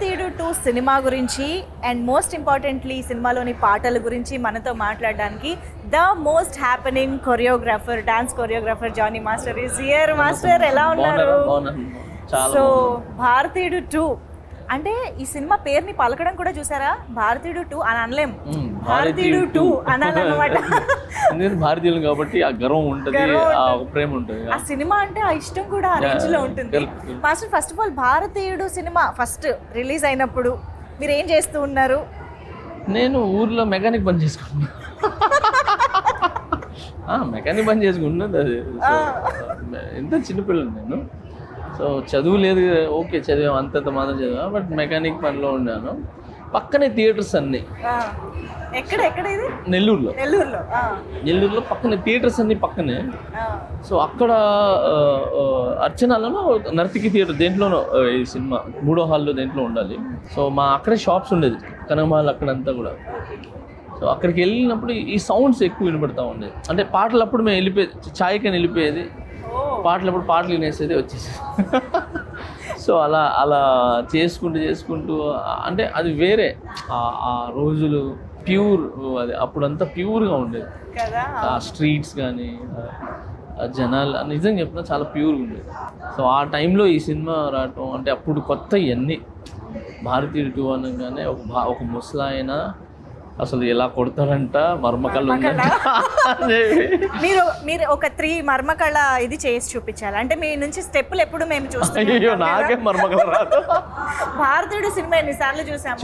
భారతీయుడు 2 సినిమా గురించి and most importantly ఈ సినిమాలోని పాటల గురించి మనతో మాట్లాడడానికి the most happening choreographer, dance choreographer Jani master is here. Master ఎలా ఉన్నారు? సో భారతీయుడు 2 అంటే ఈ సినిమా పేరుని పలకడం కూడా చూసారా, భారతీయుడు 2 అని అనలేం, భారతీయుడు 2 అనాలన్నమాట. భారతీయులు కాబట్టి ఆ గర్వం ఉంటుంది, ఆ ప్రేమ ఉంటుంది, ఆ సినిమా అంటే ఆ ఇష్టం కూడా ఆ రేంజ్ లో ఉంటుంది. మాస్టర్, ఫస్ట్ ఆఫ్ ఆల్ భారతీయుడు సినిమా ఫస్ట్ రిలీజ్ అయినప్పుడు మీరు ఏం చేస్తూ ఉన్నారు? నేను ఊర్లో మెకానిక్ పని చేసుకుంటున్నా. మెకానిక్ పని చేసుకుంటున్నది అది. ఎంత చిన్నపిల్లలు నేను. సో చదువు లేదు, ఓకే చదివాం, అంతంత మాత్రం చదివా, బట్ మెకానిక్ పనిలో ఉన్నాను. పక్కనే థియేటర్స్ అన్నీ. ఎక్కడ ఇది? నెల్లూరులో పక్కనే థియేటర్స్ అన్నీ పక్కనే. సో అక్కడ అర్చనాలలో నర్తికి థియేటర్ దేంట్లోనో ఈ సినిమా 3వ హాల్లో దేంట్లో ఉండాలి. సో మా అక్కడే షాప్స్ ఉండేది, కనకమాల్ అక్కడంతా కూడా. సో అక్కడికి వెళ్ళినప్పుడు ఈ సౌండ్స్ ఎక్కువ వినపడతా ఉండేది. అంటే పాటలు అప్పుడు మేము వెళ్ళిపోయేది, ఛాయ్కని వెళ్ళిపోయేది, పాటలప్పుడు పాటలు వినేసేది వచ్చేసి. సో అలా చేసుకుంటూ అంటే అది వేరే ఆ రోజులు ప్యూర్, అది అప్పుడంతా ప్యూర్గా ఉండేది. ఆ స్ట్రీట్స్ కానీ జనాలు నిజంగా చెప్పినా చాలా ప్యూర్గా ఉండేది. సో ఆ టైంలో ఈ సినిమా రావటం అంటే అప్పుడు కొత్త ఇవన్నీ. భారతీయుడు 2 అనగానే ఒక ముసలాయన అసలు ఎలా కొడతారంట, మర్మకళ మీరు ఒక 3 మర్మకళ ఇది చేసి చూపించాలి. అంటే మీ నుంచి స్టెప్పులు ఎప్పుడు మేము చూస్తాం. నాకే మర్మకళ రాదు. భారతీయుడు సినిమా ఎన్నిసార్లు చూసాను.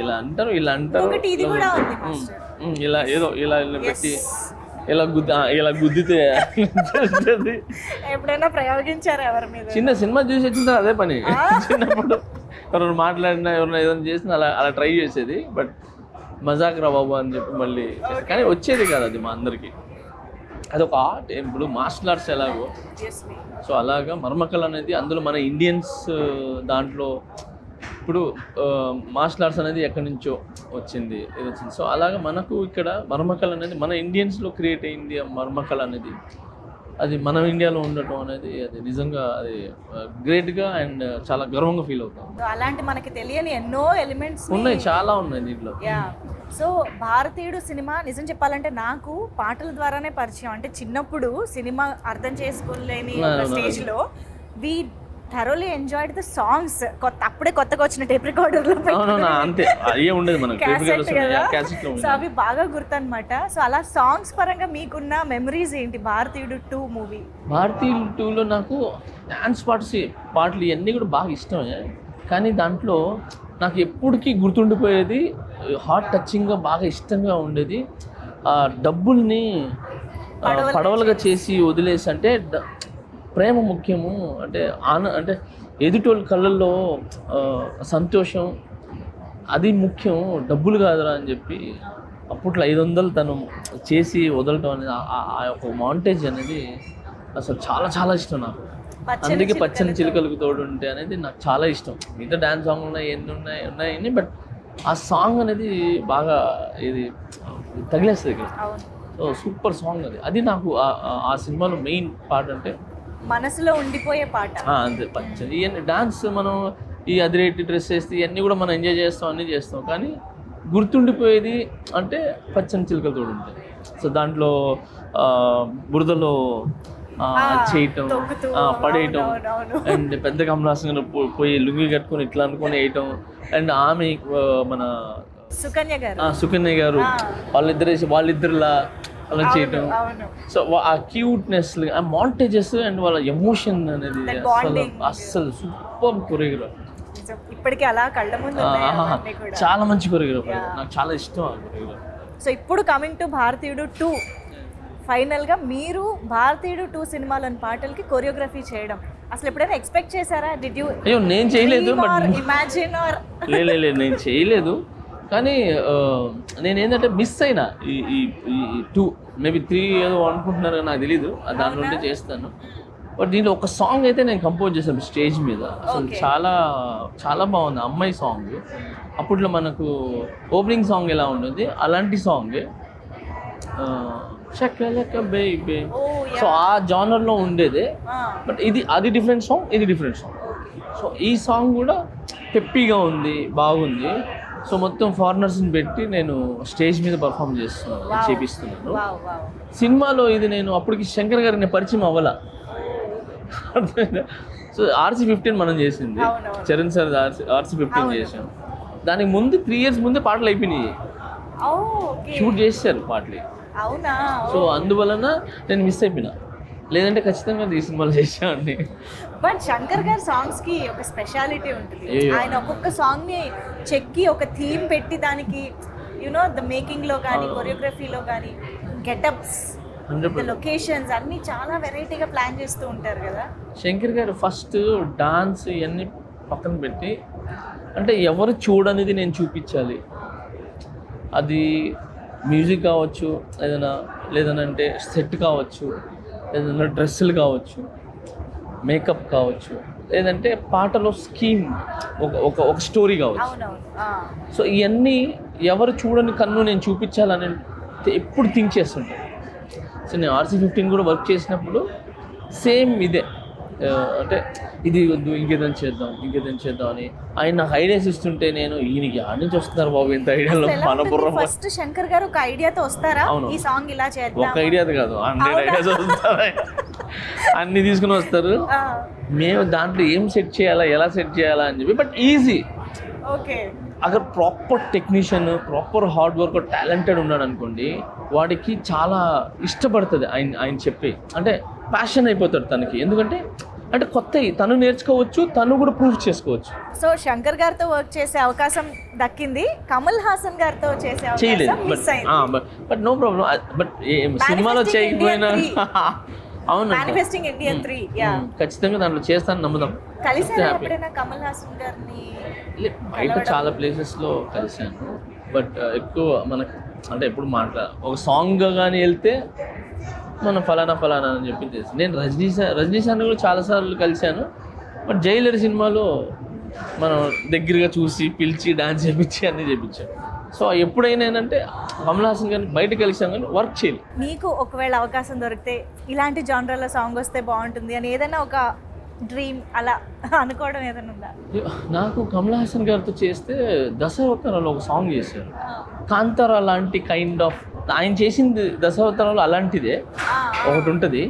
ఇలా అంటారు ఇది కూడా ఉంది. ఇలా ఏదో ఇలా పెట్టి ఇలా గుద్దితే ఎప్పుడైనా ప్రయోగించారు ఎవరి మీద? చిన్న సినిమా చూసి వచ్చిన అదే పని. చిన్నప్పుడు ఎవరైనా మాట్లాడినా ఎవరైనా ఏదైనా చేసినా అలా ట్రై చేసేది. బట్ మజాక్ రా బాబు అని చెప్పి మళ్ళీ, కానీ వచ్చేది కాదు అది మా అందరికి. అదొక ఆర్ట్. ఇప్పుడు మార్షల్ ఆర్ట్స్ ఎలాగో, సో అలాగా మర్మకళ అనేది అందులో మన ఇండియన్స్ దాంట్లో ఇప్పుడు మార్షల్ ఆర్ట్స్ అనేది ఎక్కడి నుంచో వచ్చింది. సో అలాగా మనకు ఇక్కడ మర్మకళ అనేది మన ఇండియన్స్లో క్రియేట్ అయింది. మర్మకళ అనేది అది మన ఇండియాలో ఉండటం అనేది అది నిజంగా అది గ్రేట్గా అండ్ చాలా గర్వంగా ఫీల్ అవుతాం. అలాంటి మనకి తెలియని ఎన్నో ఎలిమెంట్స్ ఉన్నాయి, చాలా ఉన్నాయి దీంట్లో. సో భారతీయుడు సినిమా నిజం చెప్పాలంటే నాకు పాటల ద్వారానే పరిచయం. అంటే చిన్నప్పుడు సినిమా అర్థం చేసుకోలేని స్టేజ్లో we thoroughly enjoyed the songs. అప్పుడే కొత్తగా వచ్చిన టేప్ రికార్డర్లో సో అవి బాగా గుర్తు అనమాట. సో అలా సాంగ్స్ పరంగా మీకున్న మెమరీస్ ఏంటి భారతీయుడు 2 మూవీ? భారతీయుడు 2లో నాకు డాన్స్ పాటలు ఇవన్నీ కూడా బాగా ఇష్టమే. కానీ దాంట్లో నాకు ఎప్పటికీ గుర్తుండిపోయేది, హార్ట్ టచింగ్గా బాగా ఇష్టంగా ఉండేది, డబ్బుల్ని పడవలుగా చేసి వదిలేసి, అంటే ప్రేమ ముఖ్యము, అంటే అంటే ఎదుటోళ్ళ కళ్ళల్లో సంతోషం అది ముఖ్యం, డబ్బులు కాదురా అని చెప్పి అప్పట్లో 500 తను చేసి వదలటం అనేది ఆ యొక్క మాంటేజ్ అనేది అసలు చాలా చాలా ఇష్టం నాకు. అందుకే పచ్చని చిలుకలకు తోడు ఉంటే అనేది నాకు చాలా ఇష్టం. మిగతా డ్యాన్స్ సాంగ్ ఉన్నాయి, బట్ ఆ సాంగ్ అనేది బాగా ఇది తగిలేస్తుంది ఇక్కడ. సో సూపర్ సాంగ్ అది నాకు ఆ సినిమాలో మెయిన్ పార్ట్, అంటే మనసులో ఉండిపోయే పాట అంతే. పచ్చని ఇవన్నీ డాన్స్ మనం ఈ అదిరేటి డ్రెస్ వేస్తే ఇవన్నీ కూడా మనం ఎంజాయ్ చేస్తాం, అన్నీ చేస్తాం, కానీ గుర్తుండిపోయేది అంటే పచ్చని చిలుకలతో ఉంటాయి. సో దాంట్లో బురదలో చేయటం, పడేయటం, అండ్ పెద్ద కమలాసంగా పోయి లుంగి కట్టుకొని ఇట్లా అనుకొని వేయటం, అండ్ ఆమె మన సుకన్య గారు వాళ్ళిద్దరులా అలా చేయటం. సో ఆ క్యూట్నెస్, ఆ మాంటేజెస్ అండ్ వాళ్ళ ఎమోషన్ అనేది అస్సలు సూపర్ కొరియోగ్రాఫ్. ఇప్పటికీ అలా కళ్ళ ముందు చాలా మంచి కొరియోగ్రాఫ్, నాకు చాలా ఇష్టం ఆ కొరియోగ్రాఫ్. సో ఇప్పుడు కమింగ్ టు భారతీయుడు 2, ఫైనల్గా మీరు భారతీయుడు 2 సినిమాలోని పాటలకి కొరియోగ్రఫీ చేయడం అసలు ఎప్పుడైనా ఎక్స్పెక్ట్ చేశారా? Did you? అయ్యో నేను చేయలేదు, ఇమాజిన్ ఆర్ నేను చేయలేదు. కానీ నేను ఏంటంటే మిస్ అయినా ఈ 2 మేబీ 3 ఏదో అనుకుంటున్నారు, నాకు తెలీదు, దాని నుండి చేస్తాను. బట్ దీంట్లో ఒక సాంగ్ అయితే నేను కంపోజ్ చేశాను స్టేజ్ మీద. అసలు చాలా చాలా బాగుంది. అమ్మాయి సాంగ్, అప్పట్లో మనకు ఓపెనింగ్ సాంగ్ ఎలా ఉంటుంది అలాంటి సాంగ్. షకలక బేబీ. ఓ సో ఆ జానర్లో ఉండేదే, బట్ అది డిఫరెంట్ సాంగ్, ఇది డిఫరెంట్ సాంగ్. సో ఈ సాంగ్ కూడా పెప్పీగా ఉంది, బాగుంది. సో మొత్తం ఫారినర్స్ని పెట్టి నేను స్టేజ్ మీద పర్ఫామ్ చేపిస్తున్నాను. సినిమాలో ఇది నేను అప్పటికి శంకర్ గారికి నేను పరిచయం అవ్వాల. సో RC15 మనం చేసింది, చరణ్ సార్ RC15 చేసాం. దానికి ముందు 3 years ముందే పాటలు అయిపోయినాయి, షూట్ చేశారు పాటలు. అవునా? సో అందువలన నేను మిస్ అయిపోయినా, లేదంటే ఖచ్చితంగా ఈ సినిమాలో చేసామండి. బట్ శంకర్ గారి సాంగ్స్ కి ఒక స్పెషాలిటీ ఉంటుంది. ఆయన ఒక్కొక్క సాంగ్ ని చెక్కి ఒక థీమ్ పెట్టి దానికి యునో ద మేకింగ్ లో కానీ కొరియోగ్రఫీలో కానీ గెటప్స్, లొకేషన్స్ అన్ని చాలా వెరైటీగా ప్లాన్ చేస్తూ ఉంటారు కదా శంకర్ గారు. ఫస్ట్ డాన్స్ ఇవన్నీ పక్కన పెట్టి, అంటే ఎవరు చూడనిది నేను చూపించాలి. అది మ్యూజిక్ కావచ్చు, లేదనంటే సెట్ కావచ్చు, ఏదైనా డ్రెస్సులు కావచ్చు, మేకప్ కావచ్చు, లేదంటే పాటలో స్కీమ్, ఒక స్టోరీ కావచ్చు. సో ఇవన్నీ ఎవరు చూడని కన్ను నేను చూపించాలని ఎప్పుడు థింక్ చేస్తుంటాను. సో నేను RC15 కూడా వర్క్ చేసినప్పుడు సేమ్ ఇదే, అంటే ఇది వద్దు, ఇంకేదైనా చేద్దాం అని ఆయన నాకు ఐడియాస్ ఇస్తుంటే నేను ఈయనకి ఆడి నుంచి వస్తున్నారు బాబు ఇంత ఐడియాలో మన బుర్ర. ఫస్ట్ శంకర్ గారు ఒక ఐడియాతో వస్తారా, ఈ సాంగ్ ఇలా చేద్దాం, ఒక ఐడియాతో కాదు 100 ఐడియాస్ వస్తారు, అన్ని తీసుకుని వస్తారు. మేము దాంట్లో ఏం సెట్ చేయాలా, ఎలా సెట్ చేయాలా అని చెప్పి, బట్ ఈజీ. ఓకే, అక్కడ proper technician, proper hard work, talented ఉన్నాడు అనుకోండి, వాడికి చాలా ఇష్టపడుతుంది ఆయన చెప్పి, అంటే ప్యాషన్ అయిపోతాడు తనకి. ఎందుకంటే అంటే కొత్తవి తను నేర్చుకోవచ్చు, తను కూడా ప్రూవ్ చేసుకోవచ్చు. సో శంకర్ గారితో వర్క్ చేసే అవకాశం దక్కింది, కమల్ హాసన్ గారితో చేసే చేయలేదు. But no problem. బట్ సినిమాలో చేయకపోయినా అవును, ఖచ్చితంగా దాంట్లో చేస్తాను నమ్ముదాం. కమల్ హాసన్ గారిని బయట చాలా ప్లేసెస్లో కలిశాను, బట్ ఎక్కువ మనకు అంటే ఎప్పుడు ఒక సాంగ్ కానీ వెళ్తే మనం ఫలానా అని చెప్పి తెలుసు. నేను రజనీ సార్ని కూడా చాలాసార్లు కలిశాను, బట్ జైలర్ సినిమాలో మనం దగ్గరగా చూసి పిలిచి డాన్స్ చేయించి అన్నీ చేయించాను. సో ఎప్పుడైనా ఏంటంటే కమల్ హాసన్ గారిని బయట కలిసాం కానీ వర్క్ చేయలేదు. మీకు ఒకవేళ అవకాశం దొరికితే ఇలాంటి జానర్లో సాంగ్ వస్తే బాగుంటుంది అని ఏదైనా ఒక డ్రీమ్ అలా అనుకోవడం ఏదైనా ఉందా? నాకు కమల్ హాసన్ గారితో చేస్తే దశావతారంలో ఒక సాంగ్ చేశారు, కాంతారా లాంటి కైండ్ ఆఫ్. ఆయన చేసింది దశావతారంలో అలాంటిదే ఒకటి ఉంటుంది.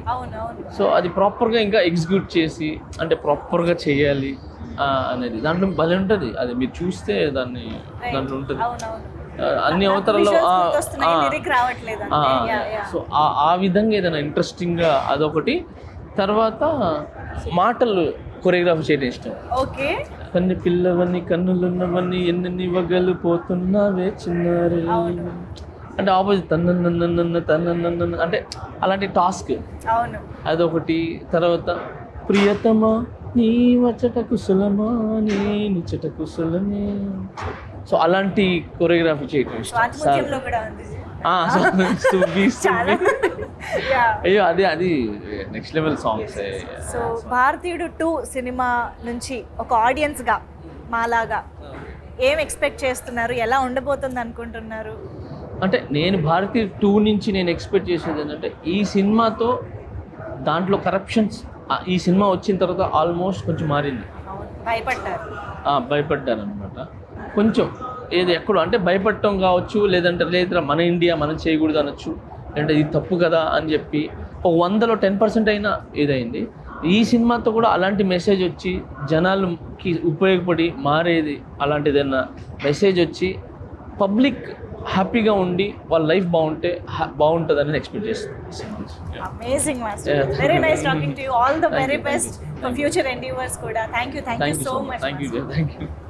సో అది ప్రాపర్గా ఇంకా ఎగ్జిక్యూట్ చేసి, అంటే ప్రాపర్గా చేయాలి అనేది దాంట్లో భలే ఉంటుంది. అది మీరు చూస్తే దాంట్లో ఉంటుంది అన్ని అవతారాల్లో. సో ఆ విధంగా ఏదైనా ఇంట్రెస్టింగ్గా అదొకటి. తర్వాత మాటలు కొరియోగ్రాఫీ చేయడం ఇష్టం. ఓకే, కన్ను పిల్లవన్నీ కన్నులున్నవన్నీ ఎన్ని వగలు పోతున్నావే చిన్నారి, అంటే ఆపోజిట్ తన్న అంటే అలాంటి టాస్క్ అదొకటి. తర్వాత ప్రియతమా నీ వచ్చట కుశలమా నీ నిచ్చట కుశలమే. సో అలాంటి కొరియోగ్రఫీ చేయడం ఇష్టం. అయ్యో అది నెక్స్ట్ లెవెల్ సాంగ్స్. సో భారతీయుడు 2 సినిమా నుంచి ఒక ఆడియన్స్గా మాలాగా ఏం ఎక్స్పెక్ట్ చేస్తున్నారు, ఎలా ఉండబోతుంది అనుకుంటున్నారు? అంటే నేను భారతీయ 2 నుంచి నేను ఎక్స్పెక్ట్ చేసేది ఏంటంటే, ఈ సినిమాతో దాంట్లో కరప్షన్స్ ఈ సినిమా వచ్చిన తర్వాత ఆల్మోస్ట్ కొంచెం మారింది. భయపడ్డారు అనమాట కొంచెం. ఏది ఎక్కడో అంటే భయపడటం కావచ్చు, లేదా మన ఇండియా మనం చేయకూడదు అనొచ్చు, లేదంటే ఇది తప్పు కదా అని చెప్పి ఒక 100లో 10% అయినా ఏదైంది. ఈ సినిమాతో కూడా అలాంటి మెసేజ్ వచ్చి జనాలకి ఉపయోగపడి మారేది, అలాంటిదైనా మెసేజ్ వచ్చి పబ్లిక్ హ్యాపీగా ఉండి వాళ్ళ లైఫ్ బాగుంటుందని ఎక్స్పెక్ట్ చేస్తున్నాను. Amazing master, very nice talking to you. All the very best for future endeavours కూడా. Thank you so much. Thank you.